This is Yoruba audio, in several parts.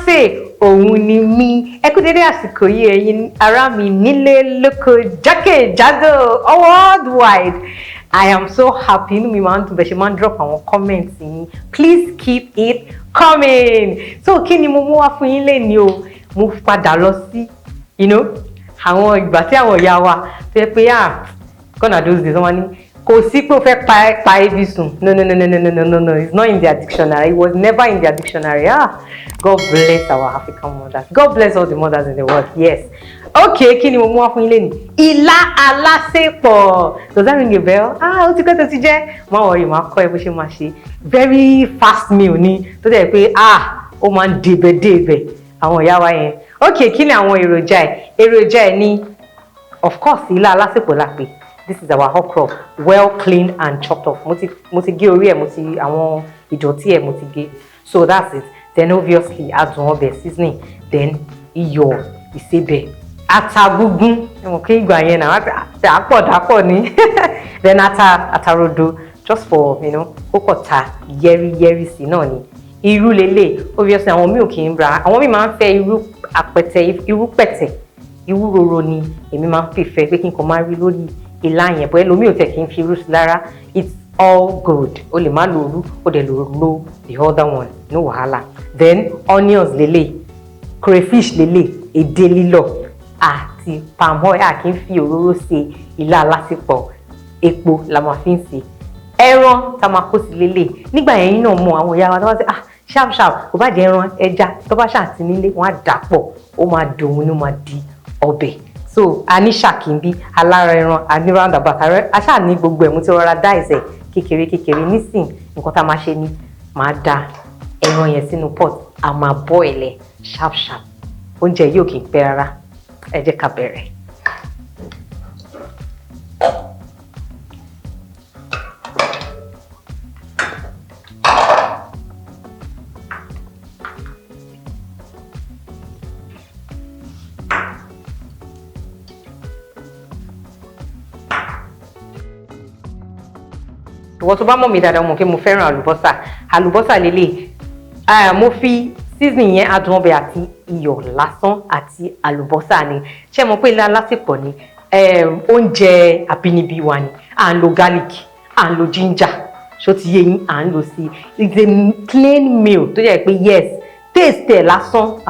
Alase òun ni mí. Ẹ kú dédé àsìkò yìí ẹ̀yin ará mi nílé lóko jákèjádò worldwide. I am so happy. Inú mi máa ń dùn bẹ́ẹ̀ ṣe máa ń drop àwọn comments yín. Please keep it coming. So kí ni mo mú wá fún yín lénìí o? Mo padà lọ sí, àwọn ìgbà tí àwọn ìyá wa tó yẹ pé gonna those days wọ́n ní kò sí pé o fẹ́ pa ebi sùn. No. It's not in their dictionary. It was never in their dictionary. God bless our African mothers. God bless all the mothers in the world. Yes. Okay, kí ni mo mú wá fún yín lénìí? Ila Alasepo. Does that ring a bell? Ó ti kọ́ tó ti jẹ́. Má worry, máa kọ́ ẹ bó ṣe máa ṣe. Very fast meal ni. Tó dẹ̀ pé ó máa ń débẹ̀ àwọn ìyá wa yẹn. Okay, kí ni àwọn èròjà ẹ̀? Èròjà ẹ̀ ni, of course, Ila Alasepo la pè. This is our okro, well cleaned and chopped off. Mo ti gé orí ẹ̀, mo ti àwọn ìdọ̀tí ẹ̀ mo ti gé. So that's it. Then obviously Adun ọbẹ̀ seasoning. Then iyọ̀, Isebe, ata gúngún. Mo kí ìgbà yẹn náà àpọ̀ ní. Then ata rodo, just for kókò ta yẹ́rí sí náà ni. Irú lélẹ̀, obviously àwọn mi ò kì í ra. Àwọn mi máa ń fẹ́ irú àpẹ̀tẹ̀, irú pẹ̀tẹ̀, irú roro ni èmi máa ń prefer pé kí n kàn máa rí lórí ìlà yẹn, bọ́ ẹlòmíì ò tẹ̀ kí n fi irú sí lára. It's all good. O lè má lo irú, o dẹ̀ lo the other one, no wàhálà. Then onions lélẹ̀, crayfish lélẹ̀, èdè lílọ̀ àti palm oil. A kì í fi òróró ṣe Ila Alasepo, epo la máa fi ń ṣe. Ẹran tá máa kó sí lélẹ̀. Nígbà yẹn náà mọ àwọn ìyá wa tó wá sí sharp kò bá jẹ ẹran ẹja tó bá ṣàtì nílé wọn á dà pọ̀, ó máa dòun ní ó máa di ọbẹ̀. So a ní ṣàkínbí alára ẹran, a ní roundabout, a ṣáà ní gbogbo ẹ̀. Mo ti rọra dá ẹsẹ̀ kékeré nísìn. Nǹkan tá a máa ṣe ni máa da ẹran yẹn sínú pot, a máa boil ẹ̀ sharp. Oúnjẹ yìí ò kì í pẹ́ rárá. Ẹ jẹ́ ká bẹ̀rẹ̀. Ìwọ tó bá mọ̀ mí dáadáa mọ̀ pé mo fẹ́ràn àlùbọ́sà lélẹ̀. Mo fi seasoning yẹn adùn ọbẹ̀ àti iyọ̀ lásán àti àlùbọ́sà ni. Ṣé mo pé Ila Alasepo ni oúnjẹ àbínibí wa ni. À ń lo garlic, à ń lo ginger, ṣó ti yé yín, à ń lo sí. It's a plain meal tó jẹ́ pé yes, taste ẹ̀ lásán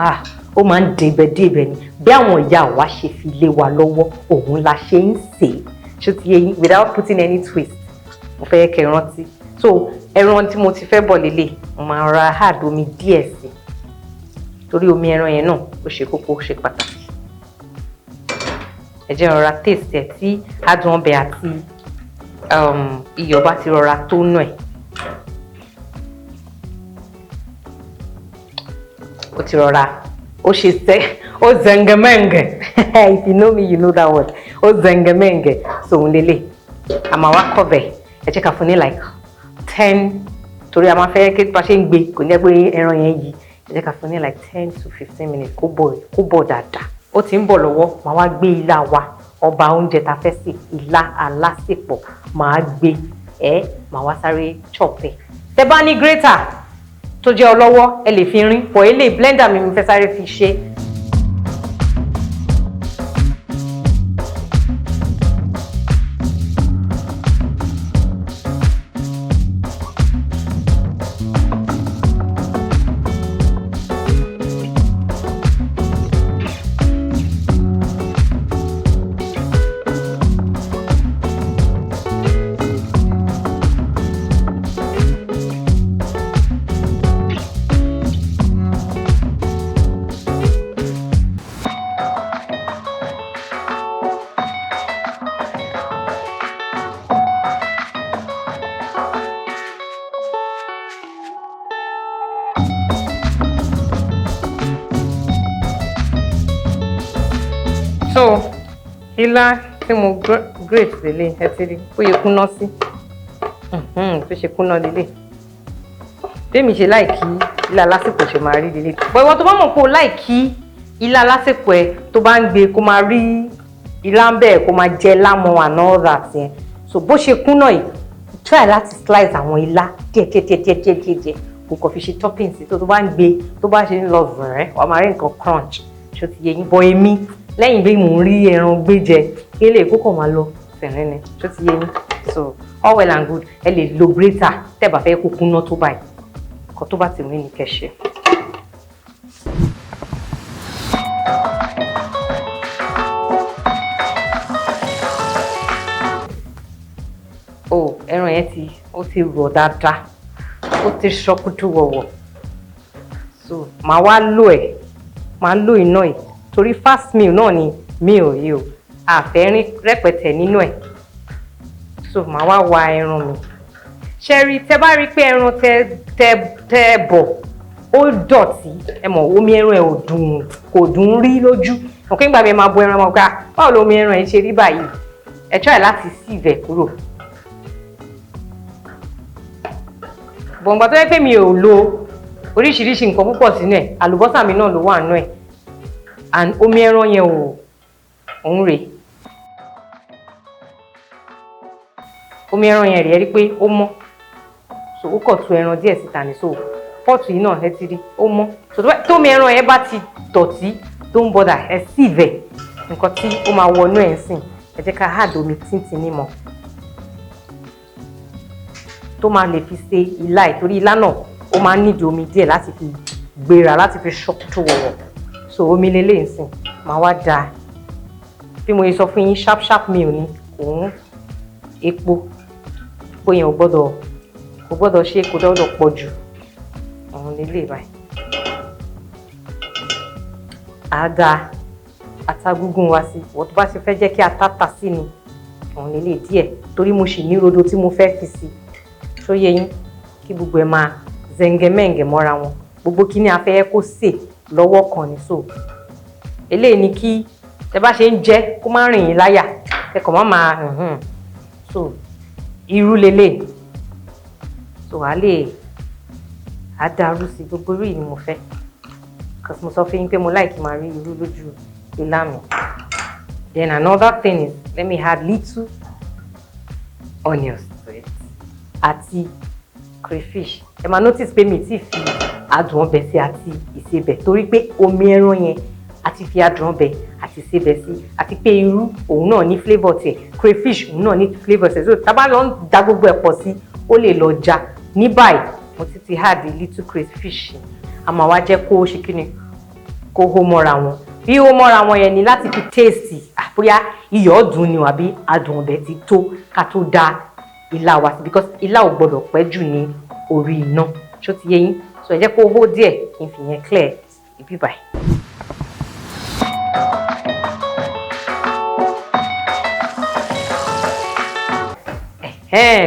ó máa ń débẹ̀ ni. Bí àwọn ìyá wa ṣe fi lé wa lọ́wọ́ òun la ṣe ń sè, ṣó ti yé yín, without putting any twist. Mo fẹ́ kẹ́ rántí. So ẹran tí mo ti fẹ́ bọ̀ lélẹ̀, mo máa ra add omi díẹ̀ sí, torí omi ẹran yẹn náà ó ṣe kókó, ó ṣe pàtàkì. Ẹ jẹ́ rọra taste ẹ̀ tí adùn ọbẹ̀ àti iyọ̀ bá ti rọra tó nù ẹ̀. Ó ti rọra, ó ṣe sẹ́, ó zengemenge. If you know me, you know that word. Ó zengemenge. So òun lélẹ̀, a máa wá cover. Ẹ jẹ́ ká fún ní like 10, torí a máa fẹ́ kí bá ṣe ń gbé kò ní ẹgbẹ́ ẹran yẹn yìí. Ẹ jẹ́ ká fún ní like 10 to 15 minutes kó bọ̀ dáadáa. Ó ti ń bọ̀ lọ́wọ́, màá wá gbé ilá wa, ọba oúnjẹ ta fẹ́ sè, Ila Alasepo, màá gbé màá wá sáré chop ẹ̀. Tẹ́ bá ní grater tó jẹ́ ọlọ́wọ́ ẹ lè fi rín, pọ̀ ilé blender mi fẹ́ sáré fi ṣe. So ilá tí mo grate lélẹ̀, ẹ ti rí ó yẹ kúnná sí. Tó ṣe kúnná lélẹ̀. Bí mi ṣe láìkí Ila Alasepo ṣe máa rí lélẹ̀. Bọ̀ ìwọ tó bá mọ̀ pé o láìkí Ila Alasepo ẹ tó bá ń gbé kó máa rí ilá ń bẹ́ẹ̀ kó máa jẹ lámọ̀ and all that yẹn. So bó ṣe kúnná yìí, try láti slice àwọn ilá díẹ̀ kò kàn fi ṣe topping sí tó bá ń gbé tó bá ṣe ń lọ zẹ̀rẹ̀ wà máa rí nǹkan crunch ṣó ti yé yín bọ èmi lẹ́yìn bí mò ń rí ẹran gbé jẹ ilé ìkókò máa lọ sẹ̀rẹ̀ ni ṣó ti yé yín so all well and good ẹ lè lo grater tẹ́ bá fẹ́ kó kúnná tó báyìí nǹkan tó bá ti rí ni kẹ́ ṣe. Ẹran yẹn ó ti rọ̀ dáadáa ó ti ṣọkútú wọ̀wọ̀ so màá wá lò iná ẹ̀ torí fast meal náà ni meal yìí o àfẹ́rín rẹpẹtẹ nínú ẹ̀ so màá wá wa ẹran mi ṣẹ́rí tẹ́ bá rí pé ẹran tẹ́ bọ̀ ó dọ̀tí ẹ mọ̀ omi ẹran ẹ̀ kò dùn rí lójú ọ̀kẹ́ ìgbà mi máa bọ ẹran máa gbà báwo lómi ẹran ẹ̀ ṣe rí báyìí ẹ try láti sieve ẹ̀ kúrò. Bọ̀ǹgbà tó yẹ pé mi ò lo oríṣiríṣi nǹkan púpọ̀ sínú ẹ̀ àlùbọ́sà mi náà ló wà nínú ẹ̀ and omi ẹran yẹn òun rèé omi ẹran yẹn rèé rí pé ó mọ́ so ó kọ̀ tu ẹran díẹ̀ síta ní so pọ́ọ̀tù yìí náà ẹ ti rí ó mọ́ so tómi ẹran yẹn bá ti dọ̀tí tó ń bọ́dà ẹ sì bẹ̀ nǹkan tí ó máa wọnú ẹ̀ ń sìn ẹ jẹ́ ká hàd omi tíntín ní mọ́ tó máa lè fi ṣe ilá ẹ̀ torí ilá náà ó máa ń nídìí omi díẹ̀ láti fi gbéra láti fi ṣọ́kútù wọ̀wọ̀ so omi lélẹ̀ ń sìn máa wá da bí mo yẹ sọ fún yín sharp meal ni òun epo yẹn kò gbọ́dọ̀ ṣe kò gbọ́dọ̀ pọ̀ jù òun lélẹ̀ báyìí àdá ata gúngún wá sí wọ́n tó bá ṣe fẹ́ jẹ́ kí ata tà sí ni òun lélẹ̀ díẹ̀ torí mo sì ní rodo tí mo fẹ́ fi sí tó yẹ yín kí gbogbo ẹ máa zẹngẹmẹǹgẹ mọ́ra wọn gbogbo kíní afẹ́yẹ kó sè lọ́wọ́ kan ní so eléyìí ni kí ẹ bá ṣe ń jẹ kó má rìn yín láyà kẹkọọ má máa so irú lélẹ̀ so á dàrú sí gbogbo rí ni mo fẹ́ because mo sọ fún yín pé mo like máa rí irú lójú ilá mi. Then another thing is let me add little onions to it àti crayfish ẹ máa notice pé mi ti fi adùn ọbẹ̀ sí àti ìsebẹ̀ torí pé omi ẹran yẹn àti fi adùn ọbẹ̀ àti ìsebẹ̀ sí àti pé irú òun náà ní flavour tiẹ̀ crayfish òun náà ní flavour tiẹ̀ so tá bá lọ ń da gbogbo ẹ̀ pọ̀ sí ó lè lọ já ní báyìí mo ti add little crayfish a máa wá jẹ́ kó ṣe kí ni kó hó mọ́ra wọn bí ó mọ́ra wọn yẹn ni láti fi taste bóyá iyọ̀ ọ̀dùn ni àbí adùn ọbẹ̀ ti tó ká tó dá ilá wa sí because ilá ò gbọdọ̀ pẹ́ jù ní orí iná ṣó ti yé yín so ẹ jẹ́ kó hó díẹ̀ kí n fi yẹn clear ibi báyìí.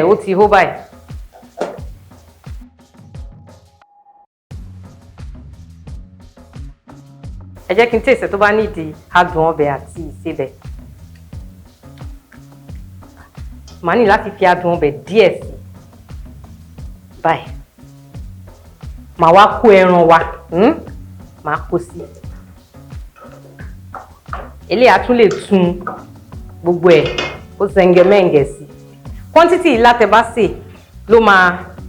Ó ti hó báyìí. Ẹ jẹ́ kí n taste tó bá nídìí adùn ọbẹ̀ àti ìsebẹ̀. Màá ní láti fi adùn ọbẹ̀ díẹ̀ sí báyìí. Màá wá kó ẹran wa, màá kó sí. Eléyà tún lè tún gbogbo ẹ̀ ó zẹngẹmẹ́ǹgẹ̀ sí. Quantity ilá tẹ́ bá sè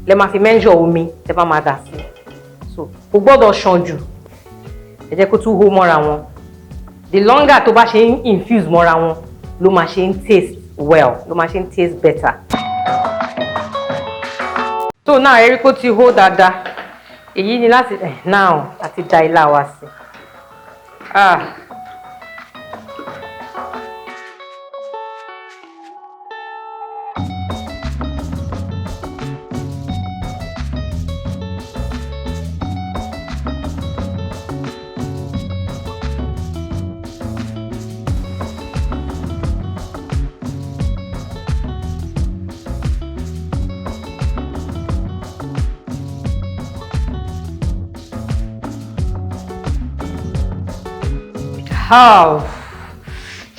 lẹ máa fi measure omi tẹ́ bá máa dà sí. So kò gbọ́dọ̀ ṣàn jù. Ẹ jẹ́ kó tún hó mọ́ra wọn. The longer tó bá ṣe ń infuse mọ́ra wọn ló máa ṣe ń taste well, ló máa ṣe ń taste better. So now ẹ rí kó ti hó dáadáa. Èyí ni láti now àti da ilá wa sí.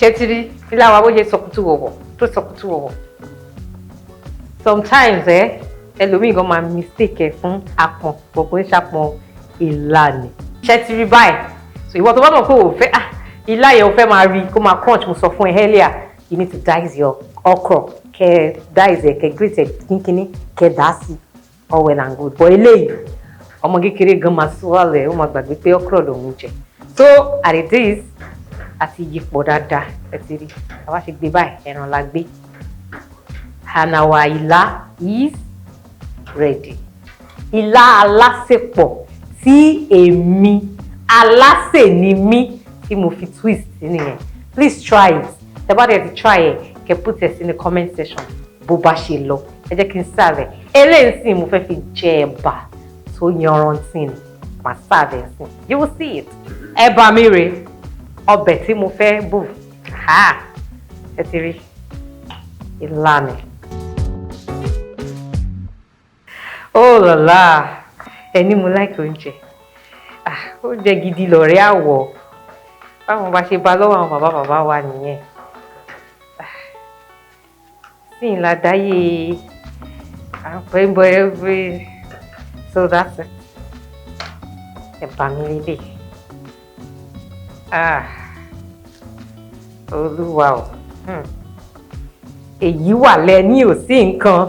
Ṣé ti rí ilá wa bó ṣe sọkútù wọ̀wọ̀ sometimes ẹlòmíì gan máa mistake ẹ fún àpọ̀n gbogbo ń ṣàpọ̀n ilá ni ṣé ti rí báyìí so ìwọ tó bá mọ̀ pé o fẹ́ ilá yẹn o fẹ́ máa rí kó máa crunch mo sọ fún ẹ earlier you need to dice your okro kẹ dice ẹ kẹ grate ẹ kínkínní kẹ dà sí all well and good but eléyìí ọmọ kékeré gan máa swallow ó máa gbàgbé pé okro lòún jẹ. So as it is àti yípo dáadáa ẹ ti rí àwa ṣe gbé báyìí ẹran la gbé and our ila is ready. Ila Alasepo tí èmi Alase ni mí tí mo fi twist nìyẹn. Please try it. Tẹ́ bá dẹ̀ ti try it, kẹ́ put it in the comment section bó bá ṣe lọ. Ẹ jẹ́ kí n serve. Eléyìí sì mo fẹ́ fi jẹ ẹ̀bà tó yanrantí ni. Màá serve ẹ̀ sí. You will see it. Ẹ̀bà mi rè ọbẹ̀ tí mo fẹ́ bù. Ẹ ti rí ilá mi. Oh la la, ẹni mo like oúnjẹ. Oúnjẹ gidi lọ̀rẹ́ àwọ̀. Báwọn bá ṣe bá lọ́wọ́ àwọn bàbá wa nìyẹn. Sí ìlà dáyé àpẹ́bọ̀ every. So that's it. Ẹ̀bà mi lélẹ̀. Olúwa o. Èyí wà lẹ́ni ò sí nǹkan.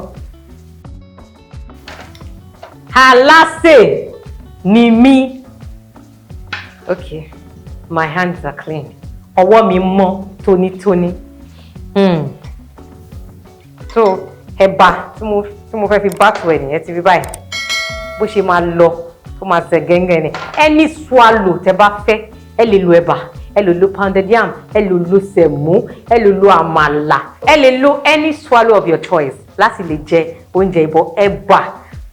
Alase Nimi. Okay, my hands are clean. Ọwọ́ mi mọ́ tónítóní. So ẹ̀bà tí mo fẹ́ fi bátù ẹ̀ nìyẹn ti rí báyìí. Bó ṣe máa lọ tó máa ṣe gẹ́gẹ́ ni. Any swallow tẹ́ bá fẹ́ ẹ lè lo ẹ̀bà, ẹ lè lo pounded yam, ẹ lè lo sẹ̀mó, ẹ lè lo àmàlà, ẹ lè lo any swallow of your choice láti lè jẹ oúnjẹ ìbọn ẹ̀bà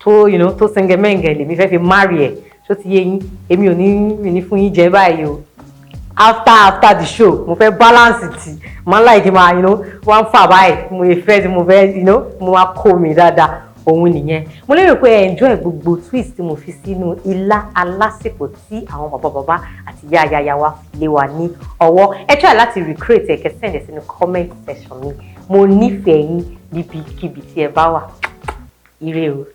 tó tó sẹ́ngẹ̀mẹ́ngẹ̀ lèmi fẹ́ fi marry ẹ̀ tó ti yé yín èmi ò ní fún yín jẹ báyìí o. After the show mo fẹ́ balance ti máa like máa wọ́n fà báyìí mo fẹ́ tí mo fẹ́ mo máa kó mi dáadáa òun nìyẹn. Mo lérò pé ẹ enjoy gbogbo twist tí mo fi sínú Ila Alasepo tí àwọn bàbá àti yáyáyá wa lé wa ní ọwọ́. Ẹ try láti recreate ẹ kẹ́ send ẹ sínú comment section mi. Mo nífẹ̀ẹ́ yín níbikíbi tí ẹ bá wà. Ire o.